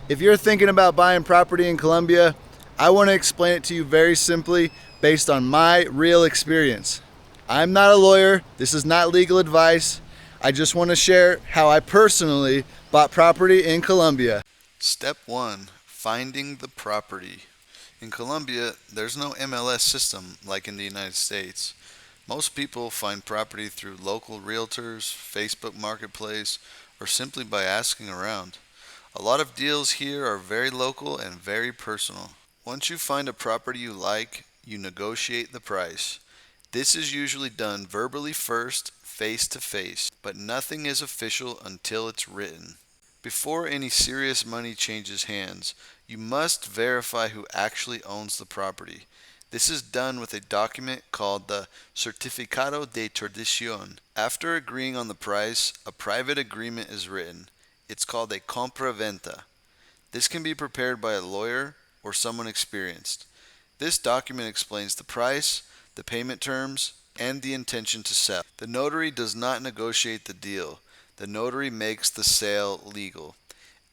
If you're thinking about buying property in Colombia, I want to explain it to you very simply based on my real experience. I'm not a lawyer, this is not legal advice. I just want to share how I personally bought property in Colombia. Step 1. Finding the property. In Colombia, there's no MLS system like in the United States. Most people find property through local realtors, Facebook Marketplace, or simply by asking around. A lot of deals here are very local and very personal. Once you find a property you like, you negotiate the price. This is usually done verbally first, face to face, but nothing is official until it's written. Before any serious money changes hands, you must verify who actually owns the property. This is done with a document called the Certificado de Tradición. After agreeing on the price, a private agreement is written. It's called a compraventa. This can be prepared by a lawyer or someone experienced. This document explains the price, the payment terms, and the intention to sell. The notary does not negotiate the deal. The notary makes the sale legal.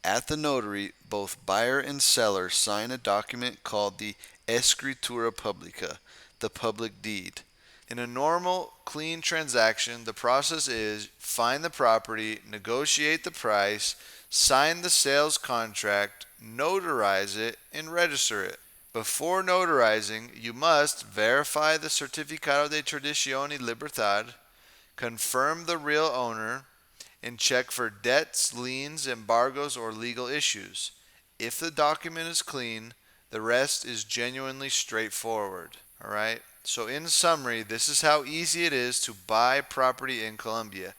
At the notary, both buyer and seller sign a document called the Escritura Publica, the public deed. In a normal, clean transaction, the process is find the property, negotiate the price, sign the sales contract, notarize it, and register it. Before notarizing, you must verify the Certificado de Tradición y Libertad, confirm the real owner, and check for debts, liens, embargoes, or legal issues. If the document is clean, the rest is genuinely straightforward. All right? So, in summary, this is how easy it is to buy property in Colombia.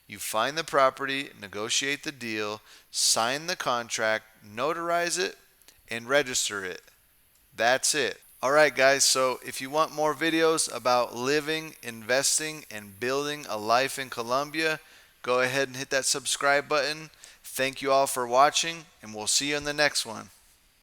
You find the property, negotiate the deal, sign the contract, notarize it, and register it. That's it. Alright guys, so if you want more videos about living, investing, and building a life in Colombia, go ahead and hit that subscribe button. Thank you all for watching, and we'll see you in the next one.